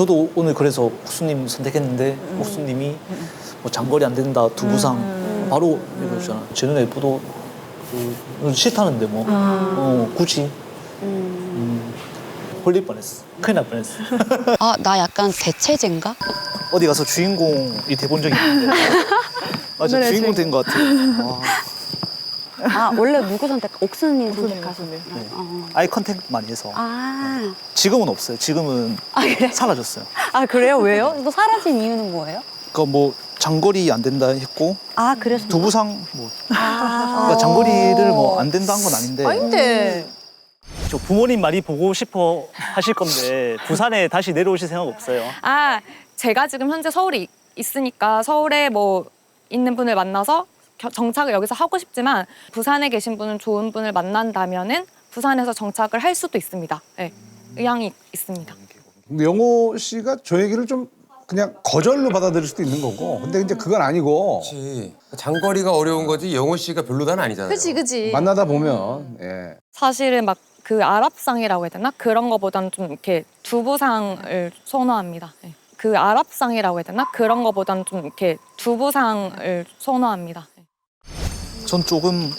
저도 오늘 그래서 옥수님 선택했는데 옥수님이 뭐 장거리 안 된다, 두부상 바로 이러잖아. 쟤는 예쁘도 싫다는데 뭐 굳이 홀릴 뻔했어. 큰일 날 뻔했어. 아, 나 약간 대체제인가? 어디 가서 주인공이 돼본 적이 있는데 맞아, 주인공 된 것 같아. 아, 원래 누구 선택? 옥수님 선택하셨네. 아이 컨택 많이 해서. 아, 지금은 없어요. 지금은 그래? 사라졌어요. 아, 그래요? 왜요? 또 사라진 이유는 뭐예요? 그러니까 뭐 장거리 안 된다 했고 아, 그래서 두부상 뭐 그러니까 장거리를 뭐 안 된다 한 건 아닌데. 아닌데. 저 부모님 많이 보고 싶어 하실 건데 부산에 다시 내려오실 생각 없어요? 아, 제가 지금 현재 서울에 있으니까 서울에 뭐 있는 분을 만나서 정착을 여기서 하고 싶지만 부산에 계신 분은 좋은 분을 만난다면은 부산에서 정착을 할 수도 있습니다. 네, 의향이 있습니다. 근데 영호 씨가 저 얘기를 좀 그냥 거절로 받아들일 수도 있는 거고. 근데 이제 그건 아니고 그렇지. 장거리가 어려운 거지 영호 씨가 별로다는 아니잖아요. 그치. 만나다 보면 예. 사실은 막 그 아랍상이라고 해야 되나? 그런 거보다는 좀 이렇게 두부상을 선호합니다. 네. 그 아랍상이라고 해야 되나? 그런 거보다는 좀 이렇게 두부상을 선호합니다. 네. 전 조금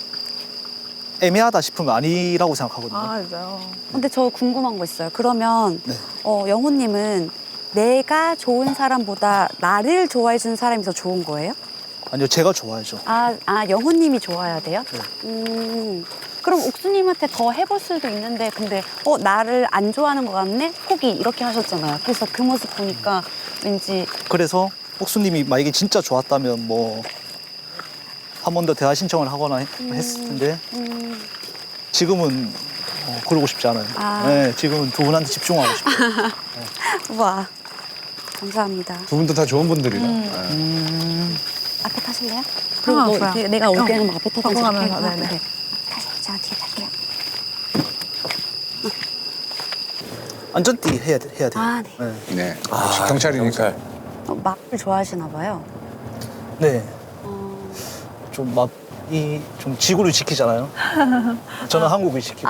애매하다 싶으면 아니라고 생각하거든요. 아, 진짜요? 근데 저 궁금한 거 있어요. 그러면 네. 영호님은 내가 좋은 사람보다 나를 좋아해 주는 사람이 더 좋은 거예요? 아니요, 제가 좋아하죠. 영호님이 좋아야 돼요? 네. 그럼 옥수님한테 더 해볼 수도 있는데 근데 나를 안 좋아하는 것 같네? 포기 이렇게 하셨잖아요. 그래서 그 모습 보니까 왠지 그래서 옥수님이 만약에 진짜 좋았다면 뭐 한 번 더 대화 신청을 하거나 했을 텐데 지금은 그러고 싶지 않아요. 네, 지금은 두 분한테 집중하고 싶어요. 우와 감사합니다. 두 분도 다 좋은 분들이다. 앞에 타실래요? 상관없어요. 내가 올 때는 앞에 타서 바꿔가면서, 할게요. 네네. 네. 타세요. 제가 뒤에 탈게요. 안전띠 해야 돼요. 아, 네. 네. 네. 역시 경찰이니까. 경찰. 막을 좋아하시나 봐요. 네. 좀 막이 좀 지구를 지키잖아요. 저는 한국을 지키고.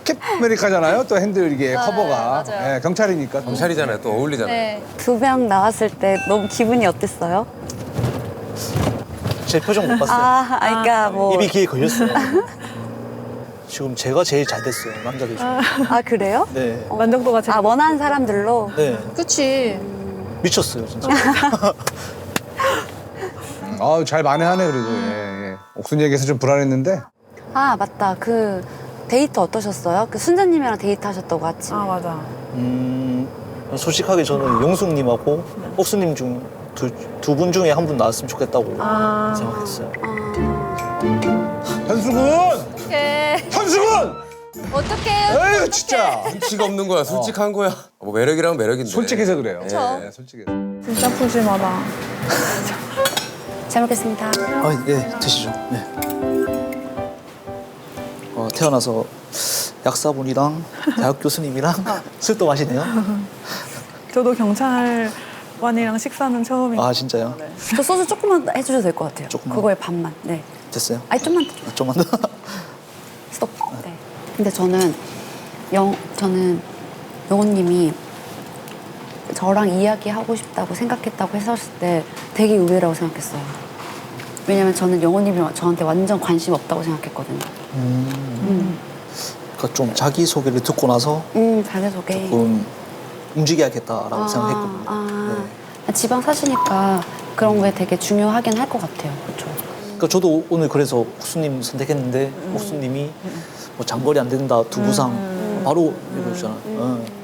캡 아메리카잖아요. 또 핸들 이게 커버가. 맞아요. 예, 경찰이니까. 경찰이잖아요. 또 어울리잖아요. 두 명 나왔을 때 너무 기분이 어땠어요? 제 표정 못 봤어요. 그러니까 뭐. 입이 귀에 걸렸어요. 지금 제가 제일 잘 됐어요, 남자들 중에. 그래요? 네. 만족도가 제일. 원하는 사람들로. 네. 그치. 미쳤어요, 진짜. 잘 만회하네 그래도. 예. 옥순 얘기해서 좀 불안했는데. 맞다. 그 데이트 어떠셨어요? 그 순자님이랑 데이트 하셨다고 아침에. 맞아. 솔직하게 저는 용숙님하고 옥수님 중 두 분 중에 한 분 나왔으면 좋겠다고 생각했어요. 현수군! 현수군! 어떡해요? 에휴 진짜. 눈치가 없는 거야. 솔직한 거야. 뭐 매력이라면 매력인데. 솔직해서 그래요. 그쵸. 예, 솔직해서. 진짜 푸짐하다. 잘 먹겠습니다. 네, 드시죠. 네. 태어나서 약사분이랑 대학 교수님이랑 술도 마시네요. 저도 경찰관이랑 식사는 처음이고. 아, 진짜요? 저 소주 조금만 해주셔도 될 것 같아요. 조금만? 그거에 반만. 네. 됐어요? 좀만 더. 좀만 더. 스톱. 네. 근데 저는 영호님이 저랑 이야기하고 싶다고 생각했다고 했었을 때 되게 의외라고 생각했어요. 왜냐면 저는 영호님이 저한테 완전 관심 없다고 생각했거든요. 그러니까 좀 자기소개를 듣고 나서 자기소개. 조금 움직여야겠다라고 생각했거든요. 네. 지방 사시니까 그런 게 되게 중요하긴 할 것 같아요. 그렇죠. 그러니까 저도 오늘 그래서 옥수님 선택했는데 옥수님이 뭐 장거리 안 된다, 두부상 바로 이러잖아요.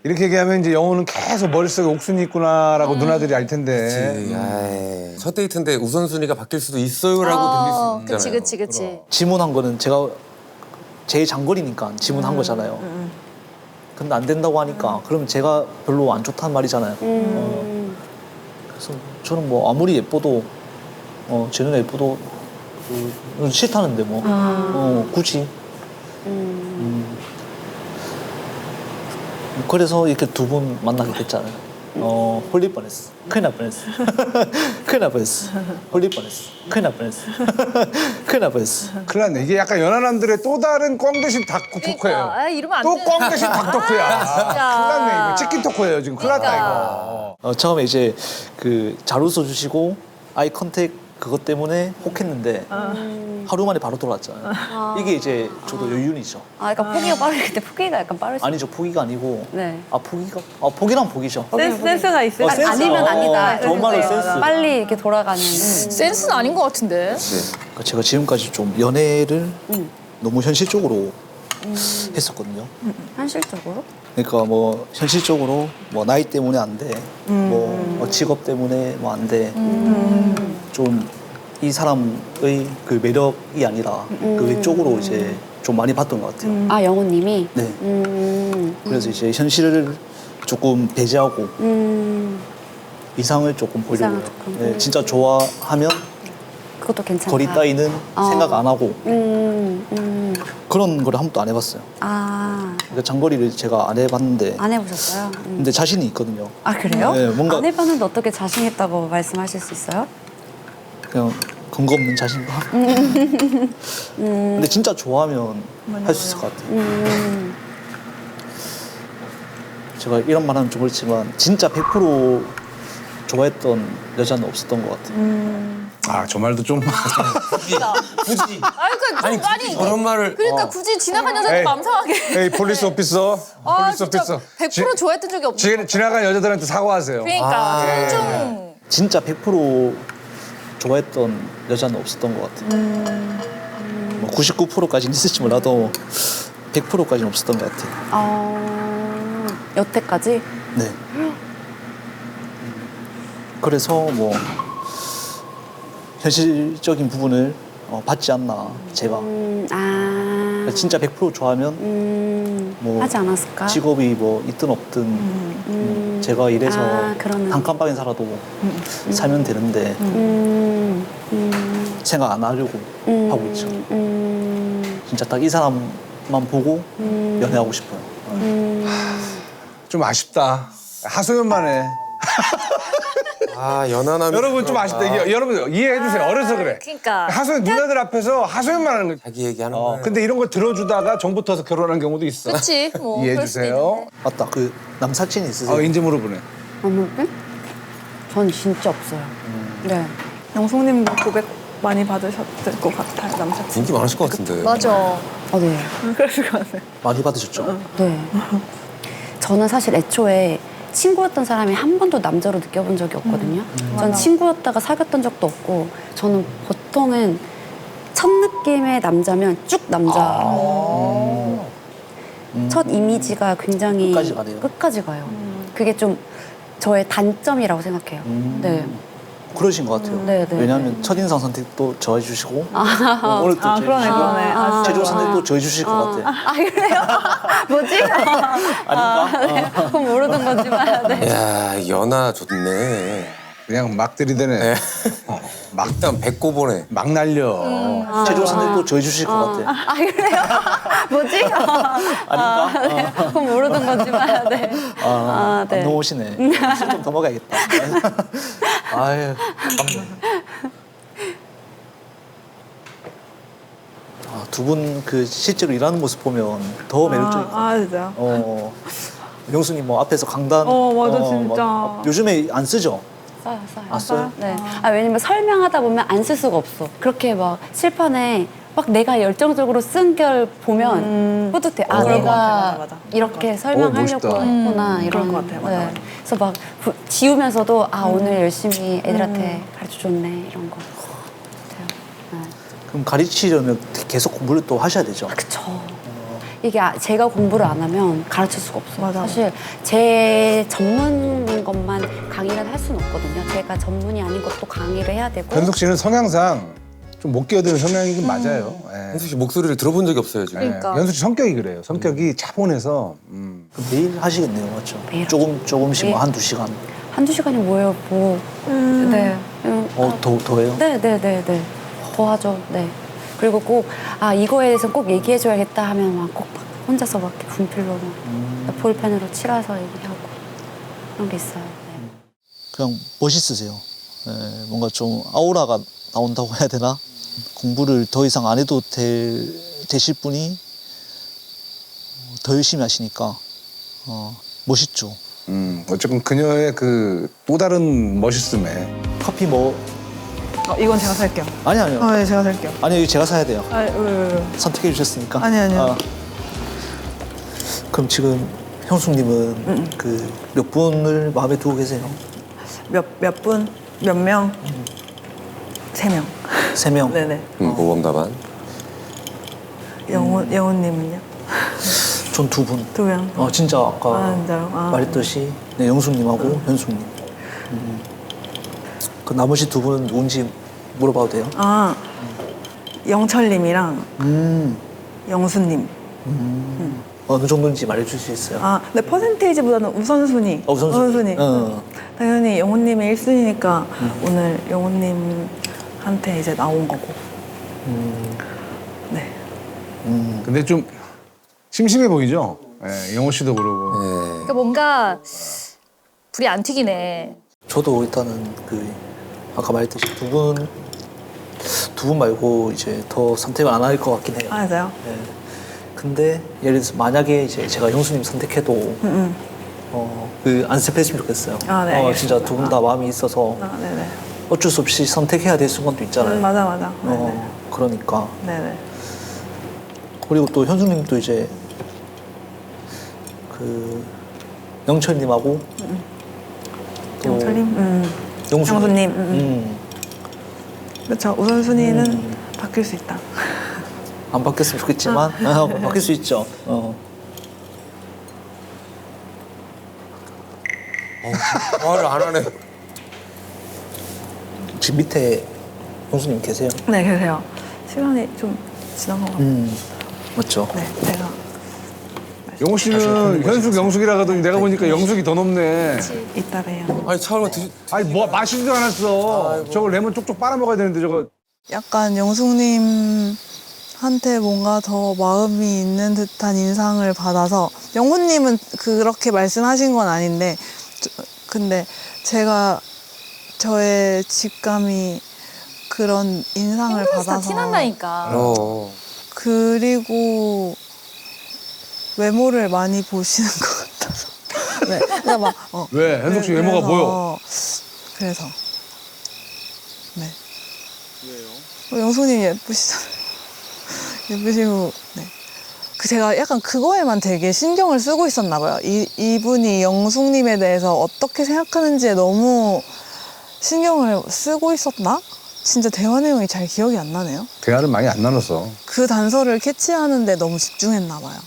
이렇게 얘기하면 이제 영호는 계속 머릿속에 옥순이 있구나라고 누나들이 알 텐데. 아이, 첫 데이트인데 우선순위가 바뀔 수도 있어요라고 들릴 수 있잖아요. 그치. 지문한 거는 제가 제일 장거리니까 지문한 거잖아요. 근데 안 된다고 하니까 그럼 제가 별로 안 좋다는 말이잖아요. 그래서 저는 뭐 아무리 예뻐도 쟤는 예뻐도 싫다는데 뭐 굳이. 그래서 이렇게 두 분 만나게 됐잖아요. 홀릴 뻔했어. 큰일 날 뻔했어. 큰일 날 뻔했어. 홀릴 뻔했어. 큰일 날 뻔했어. 큰일 날 뻔했어. 큰일 났네. 이게 약간 연하남들의 또 다른 꽝 대신 닭 토크예요. 아, 이러면 안 또 돼. 꽝 대신 닭 토크야. 큰일 났네 이거. 치킨 토크예요 지금. 큰일 났다 이거. 처음에 이제 그 잘 웃어주시고 아이 컨택 그것 때문에 혹했는데 하루 만에 바로 돌아왔잖아요. 이게 이제 저도 여윤이죠. 아, 그러니까 포기가 빠르겠대. 포기가 약간 빠르시. 아니죠. 포기가 아니고. 네. 포기랑 포기죠. 센스가 있어요. 센스. 아니면 아니다. 좋은 말로 센스. 센스. 빨리 이렇게 돌아가는. 센스는 아닌 것 같은데. 그러니까 제가 지금까지 좀 연애를 너무 현실적으로 했었거든요. 현실적으로? 그러니까 뭐 현실적으로 뭐 나이 때문에 안 돼, 뭐 직업 때문에 뭐 안 돼. 좀 이 사람의 그 매력이 아니라 그 외적으로 이제 좀 많이 봤던 것 같아요. 아, 영호님이? 네. 그래서 이제 현실을 조금 배제하고 이상을 조금 보려고. 이상을 조금. 네, 진짜 좋아하면 그것도 괜찮다. 거리 따위는 생각 안 하고 그런 거를 한 번도 안 해봤어요. 아, 그러니까 장거리를 제가 안 해봤는데 안 해보셨어요? 근데 자신이 있거든요. 아, 그래요? 네, 뭔가- 안 해봤는데 어떻게 자신 있다고 말씀하실 수 있어요? 그냥 근거 없는 자신감. 근데 진짜 좋아하면 할 수 있을 것 같아요. 제가 이런 말하면 좀 그렇지만 진짜 100% 좋아했던 여자는 없었던 것 같아요. 아 저 말도 좀. 굳이. 아니, 굳이 저런 말을. 그러니까 굳이 지나간 여자도 에이. 마음 상하게. 에이 폴리스 오피서. 아, 폴리스 진짜 오피서. 100% 좋아했던 적이 없어. 지나간 여자들한테 사과하세요. 그러니까 예. 존중. 진짜 100% 좋아했던 여자는 없었던 것 같아요. 뭐 99%까지는 있을지 몰라도 100%까지는 없었던 것 같아요. 여태까지? 네. 그래서 뭐 현실적인 부분을 받지 않나 제가 진짜 100% 좋아하면 뭐 하지 않았을까? 직업이 뭐 있든 없든 제가 이래서 그러네. 단칸방에 살아도 살면 되는데 생각 안 하려고 하고 있죠. 진짜 딱 이 사람만 보고 연애하고 싶어요. 좀 아쉽다. 하소연만 해. 아 연하남. 여러분 좀 아쉽다. 이게 여러분 이해해 주세요. 어려서 그래. 그러니까. 하소연 누나들 앞에서 하소연만 하는 거지. 자기 얘기하는 거야. 근데 이런 거 들어주다가 정부 터서 결혼한 경우도 있어. 그렇지. 뭐 이해해 그럴 수도 주세요. 있는데. 맞다. 그 남사친 있으세요? 인제 물어보네. 아무튼? 전 진짜 없어요. 네. 영숙님도 고백 많이 받으셨을 것 같아요, 남사친. 인기 많으실 것 같은데. 맞아. 네. 그랬을 것 같아요. 많이 받으셨죠? 네. 저는 사실 애초에 친구였던 사람이 한 번도 남자로 느껴본 적이 없거든요. 전 친구였다가 사귀었던 적도 없고, 저는 보통은 첫 느낌의 남자면 쭉 남자. 첫 이미지가 굉장히 끝까지 가네요. 끝까지 가요. 그게 좀 저의 단점이라고 생각해요. 네. 그러신 것 같아요. 네, 네, 왜냐하면 첫인상 선택도 저 해주시고 오늘 또 저 그러네, 해주시고 그러네. 최종 선택도 저 해주실 것 같아요. 아, 그래요? 뭐지? 아닌가? 네. 그건 모르는 거지만. 네. 야 연하 좋네. 그냥 막 들이대네. 막, 일단 배꼽 보네. 막 날려. 최종 선택도 저 해주실 것 같아요. 아, 그래요? 뭐지? 아닌가? 네. 그건 모르는 거지만. 네. 네. 안 넘어오시네. 좀 더 먹어야겠다. 아유, 두 분 그 실제로 일하는 모습 보면 더 매력적일 것 같아요. 진짜. 명수님 뭐 앞에서 강단. 맞아, 진짜. 막 요즘에 안 쓰죠? 써요. 아, 써요? 네. 왜냐면 설명하다 보면 안 쓸 수가 없어. 그렇게 막 실판에 막 내가 열정적으로 쓴 걸 보면 뿌듯해. 그럴 것 내가 같아. 맞아. 이렇게 설명하려고 멋있다. 했구나. 이런. 그럴 것 같아요. 맞아, 맞아. 그래서 막 지우면서도 오늘 열심히 애들한테 가르쳐줬네. 이런 거. 같아요. 네. 그럼 가르치려면 계속 공부를 또 하셔야 되죠? 그쵸. 이게 제가 공부를 안 하면 가르칠 수가 없어요. 맞아. 사실 제 전문인 것만 강의를 할 수는 없거든요. 제가 전문이 아닌 것도 강의를 해야 되고. 변숙 씨는 성향상 좀 못 끼어드는 성향이긴 맞아요. 예. 현수 씨 목소리를 들어본 적이 없어요 지금. 그러니까. 변숙 씨 성격이 그래요. 성격이 차분해서. 그럼 매일 하시겠네요, 맞죠? 매일 조금씩 뭐 매일. 한두 시간. 한두 시간이 뭐예요, 뭐. 네. 더해요? 네. 더 하죠. 네. 그리고 꼭, 이거에 대해서 꼭 얘기해줘야겠다 하면 막 꼭 혼자서 막 이렇게 분필로 막 볼펜으로 칠해서 얘기하고. 그런 게 있어요. 네. 그냥 멋있으세요. 뭔가 좀 아우라가 나온다고 해야 되나? 공부를 더 이상 안 해도 되실 분이 더 열심히 하시니까 멋있죠. 어쨌든 그녀의 그 또 다른 멋있음에 커피 뭐 이건 제가 살게요. 아니요. 네, 제가 살게요. 아니요, 제가 사야 돼요. 왜. 선택해 주셨으니까. 아니요. 그럼 지금 형숙님은 그 몇 분을 마음에 두고 계세요? 몇 분? 몇 명? 3명. 3명. 네네. 모범 답안. 영호님은요? 전 2분. 2명. 진짜 아까 아, 진짜요? 아. 말했듯이 네, 영숙님하고 현숙님. 그 나머지 2분은 누군지 물어봐도 돼요? 영철님이랑 영수님. 어느 정도인지 말해줄 수 있어요? 근데 퍼센테이지보다는 우선순위. 우선순위. 당연히 영호님이 1순위니까 오늘 영호님한테 이제 나온 거고. 네. 근데 좀 심심해 보이죠? 예, 영호 씨도 그러고. 그러니까 뭔가 불이 안 튀기네. 저도 일단은 그 아까 말했듯이 두 분 말고 이제 더 선택을 안 할 것 같긴 해요. 맞아요. 네. 근데 예를 들어서 만약에 이제 제가 형수님 선택해도 그 안 슬펐으면 좋겠어요. 네, 알겠습니다. 진짜 두 분 다 마음이 있어서 네네. 어쩔 수 없이 선택해야 될 순간도 있잖아요. 맞아. 네네. 그러니까 네네. 그리고 또 현수님도 이제 그 영철님하고 또 영철님? 영수님. 그렇죠. 우선순위는 바뀔 수 있다. 안 바뀌었으면 좋겠지만 바뀔 수 있죠. 말을 안 하네. 지금 밑에 형수님 계세요? 네, 계세요. 시간이 좀 지난 것 같아요. 맞죠? 네, 제가 영호 씨는 현숙, 영숙이라 하더니 내가 보니까 영숙이 더 높네. 이따 봬요. 아니 차를 드시. 아니 뭐 마시지도 않았어. 저걸 레몬 쪽쪽 빨아먹어야 되는데 저거. 약간 영숙님한테 뭔가 더 마음이 있는 듯한 인상을 받아서 영호님은 그렇게 말씀하신 건 아닌데 근데 제가 저의 직감이 그런 인상을 다 받아서 티난다니까. 그리고 외모를 많이 보시는 것 같아서 네, 그러니까 막 왜? 현숙 씨 외모가 보여? 그래서 네. 왜요? 영숙님 예쁘시잖아요. 예쁘시고 네. 제가 약간 그거에만 되게 신경을 쓰고 있었나 봐요. 이분이 영숙님에 대해서 어떻게 생각하는지에 너무 신경을 쓰고 있었나? 진짜 대화 내용이 잘 기억이 안 나네요. 대화를 많이 안 나눴어. 그 단서를 캐치하는데 너무 집중했나 봐요.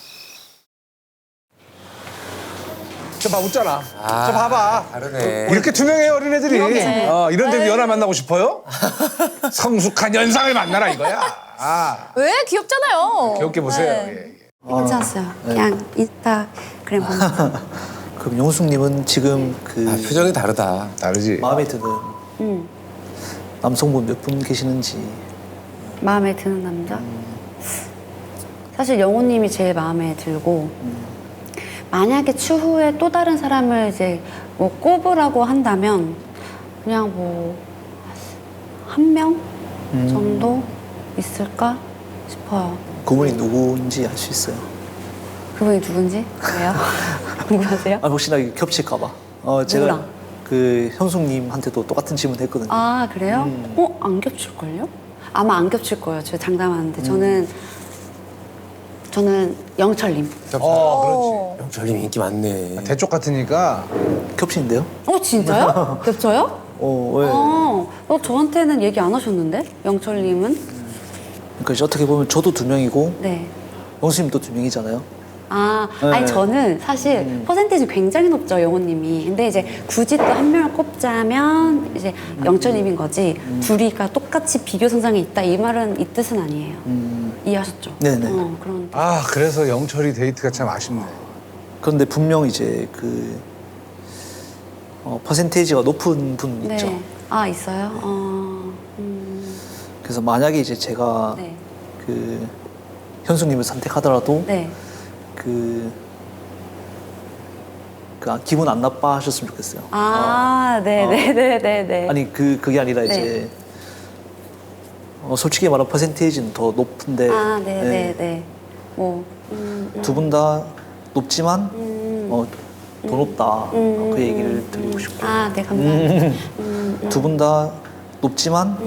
저 봐 웃잖아. 저 봐봐. 다르네. 이렇게 투명해요 어린애들이. 이런 데 연하 만나고 싶어요? 성숙한 연상을 만나라 이거야. 왜? 귀엽잖아요. 귀엽게 보세요. 네. 예. 괜찮았어요. 그냥 인스타그램 보면서. 그럼 영숙님은 지금 그 표정이 다르다. 다르지. 마음에 드는 남성분 몇 분 계시는지. 마음에 드는 남자? 사실 영호님이 제일 마음에 들고 만약에 추후에 또 다른 사람을 이제 뭐 꼽으라고 한다면 그냥 뭐 한 명 정도 있을까 싶어요. 그분이 누구인지 알 수 있어요? 그분이 누군지 왜요? 궁금하세요? 혹시나 이게 겹칠까봐. 제가 누구랑? 그 현숙님한테도 똑같은 질문 했거든요. 아 그래요? 안 겹칠걸요? 아마 안 겹칠 거예요. 제가 장담하는데 저는 영철님. 그렇지. 영철님 인기 많네. 대쪽 같으니까. 겹치는데요? 진짜요? 겹쳐요? 왜? 저한테는 얘기 안 하셨는데? 영철님은? 그러니까 이제 어떻게 보면 저도 2명이고 네. 영수님도 2명이잖아요. 아니 저는 사실 퍼센테이지 굉장히 높죠 영호님이. 근데 이제 굳이 또 한 명을 꼽자면 이제 영철님인 거지. 둘이가 똑같이 비교 선상에 있다 이 말은 이 뜻은 아니에요. 이해하셨죠? 네네. 그런. 그래서 영철이 데이트가 참 아쉽네. 그런데 분명 이제 그 퍼센테이지가 높은 분 네. 있죠. 있어요? 그래서 만약에 이제 제가 네. 그 현숙님을 선택하더라도 네. 그 기분 안 나빠하셨으면 좋겠어요. 네네네네네. 아니 그게 아니라 네. 이제 솔직히 말하면 퍼센테이지는 더 높은데 네네네. 뭐. 두 분 다 높지만 더 높다 그 얘기를 드리고 싶어요. 네, 감사합니다. 두 분 다 높지만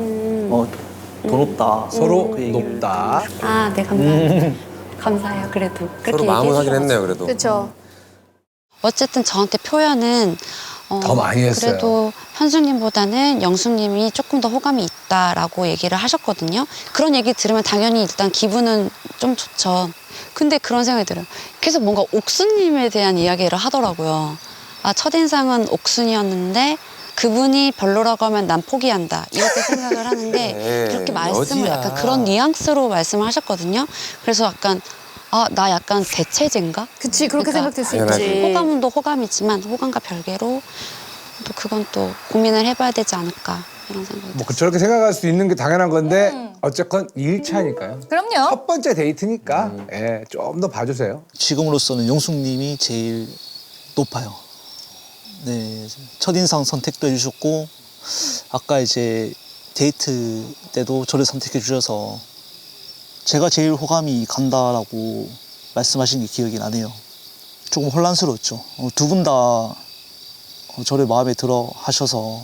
더 높다 서로 그 얘기를 높다. 드리고 싶어요. 네, 감사합니다. 감사해요. 그래도 그렇게 서로 마음을 얘기해 하긴 주셔서. 했네요, 그래도. 그렇죠. 어쨌든 저한테 표현은 더 많이 했어요. 그래도 현수님보다는 영수님이 조금 더 호감이 있다라고 얘기를 하셨거든요. 그런 얘기 들으면 당연히 일단 기분은 좀 좋죠. 근데 그런 생각이 들어요. 계속 뭔가 옥수님에 대한 이야기를 하더라고요. 첫인상은 옥순이었는데 그분이 별로라고 하면 난 포기한다. 이렇게 생각을 하는데 네, 그렇게 말씀을 여지야. 약간 그런 뉘앙스로 말씀을 하셨거든요. 그래서 약간 나 약간 대체제인가? 그치, 그렇게 그러니까 생각될 수 당연하지. 있지. 호감은 또 호감이지만 호감과 별개로 또 그건 또 고민을 해봐야 되지 않을까 이런 생각이 뭐 들어요. 저렇게 생각할 수 있는 게 당연한 건데 어쨌건 1차니까요. 그럼요. 첫 번째 데이트니까 좀 더 봐주세요. 지금으로서는 영숙님이 제일 높아요. 네, 첫인상 선택도 해주셨고 아까 이제 데이트 때도 저를 선택해 주셔서 제가 제일 호감이 간다라고 말씀하신 게 기억이 나네요. 조금 혼란스러웠죠. 두 분 다 저를 마음에 들어 하셔서